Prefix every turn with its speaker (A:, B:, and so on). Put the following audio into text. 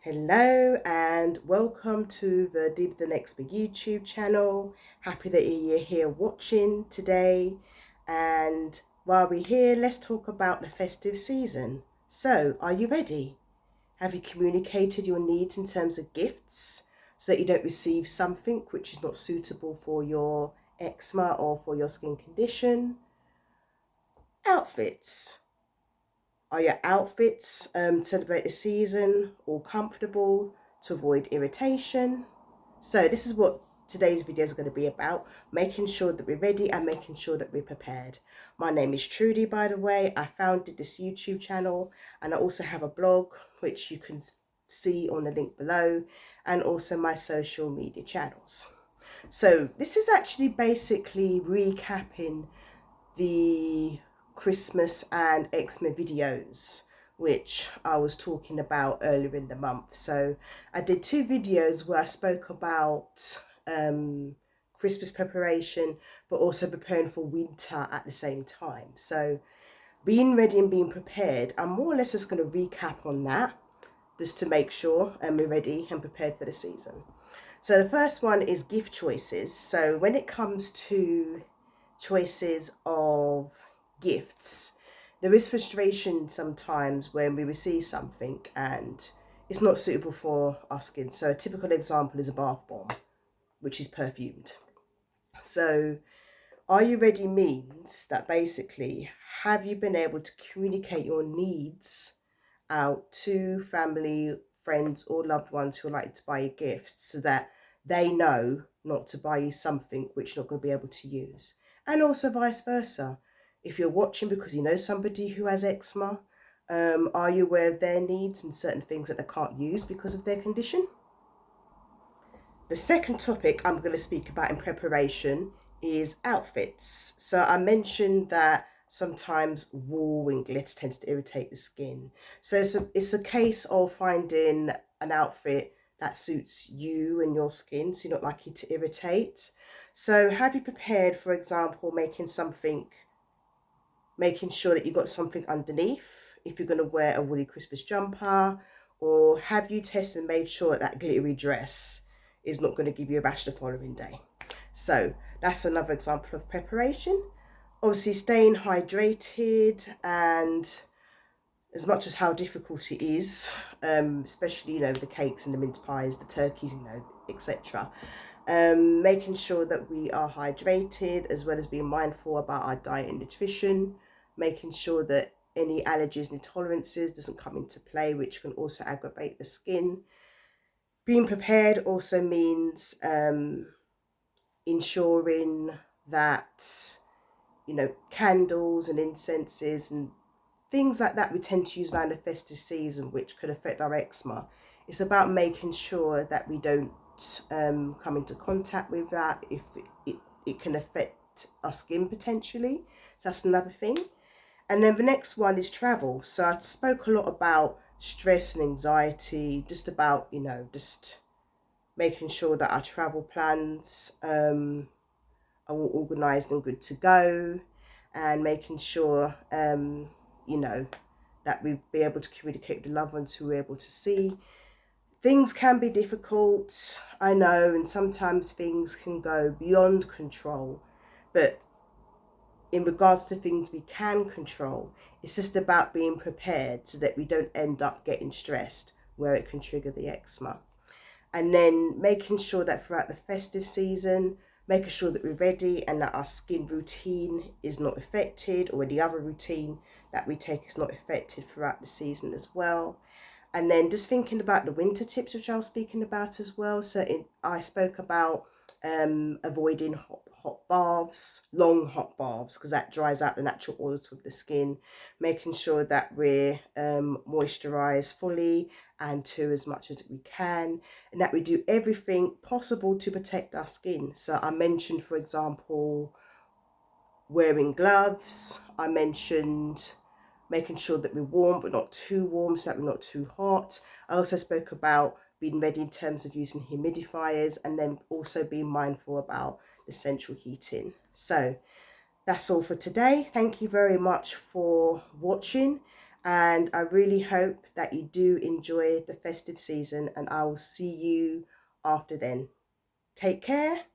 A: Hello and welcome to the Deep the Next Big YouTube channel. Happy that you're here watching today. And while we're here, let's talk about the festive season. So, are you ready? Have you communicated your needs in terms of gifts so that you don't receive something which is not suitable for your eczema or for your skin condition? Outfits. Are your outfits to celebrate the season all comfortable to avoid irritation? So this is what today's video is going to be about, making sure that we're ready and making sure that we're prepared. My name is Trudy, by the way. I founded this YouTube channel and I also have a blog which you can see on the link below, and also my social media channels. So this is actually basically recapping the Christmas and Eczema videos which I was talking about earlier in the month. So I did two videos where I spoke about Christmas preparation but also preparing for winter at the same time. So being ready and being prepared, I'm more or less just going to recap on that just to make sure we're ready and prepared for the season. So the first one is gift choices. So when it comes to choices of gifts, there is frustration sometimes when we receive something and it's not suitable for our skin. So a typical example is a bath bomb, which is perfumed. So are you ready means that basically, have you been able to communicate your needs out to family, friends or loved ones who like to buy you gifts so that they know not to buy you something which you're not going to be able to use? And also vice versa. If you're watching because you know somebody who has eczema, are you aware of their needs and certain things that they can't use because of their condition? The second topic I'm going to speak about in preparation is outfits. So I mentioned that sometimes wool and glitter tends to irritate the skin. So it's a case of finding an outfit that suits you and your skin so you're not likely to irritate. So have you prepared, for example, making sure that you've got something underneath if you're going to wear a woolly Christmas jumper? Or have you tested and made sure that glittery dress is not going to give you a rash the following day? So that's another example of preparation. Obviously staying hydrated, and as much as how difficult it is, especially the cakes and the mince pies, the turkeys, etc. Making sure that we are hydrated, as well as being mindful about our diet and nutrition, making sure that any allergies and intolerances doesn't come into play, which can also aggravate the skin. Being prepared also means ensuring that candles and incenses and things like that we tend to use around the festive season, which could affect our eczema. It's about making sure that we don't come into contact with that if it can affect our skin potentially. So that's another thing. And then the next one is travel. So I spoke a lot about stress and anxiety, just about just making sure that our travel plans are all organised and good to go, and making sure that we be able to communicate with the loved ones who we're able to see. Things can be difficult, I know, and sometimes things can go beyond control, but in regards to things we can control, it's just about being prepared so that we don't end up getting stressed where it can trigger the eczema. And then making sure that throughout the festive season, making sure that we're ready and that our skin routine is not affected, or any other routine that we take is not affected throughout the season as well. And then just thinking about the winter tips, which I was speaking about as well. So I spoke about avoiding hot baths, long hot baths, because that dries out the natural oils of the skin. Making sure that we're moisturised fully and to as much as we can, and that we do everything possible to protect our skin. So I mentioned, for example, wearing gloves. I mentioned making sure that we're warm but not too warm so that we're not too hot. I also spoke about being ready in terms of using humidifiers, and then also being mindful about the central heating. So that's all for today. Thank you very much for watching, And I really hope that you do enjoy the festive season, and I will see you after then. Take care.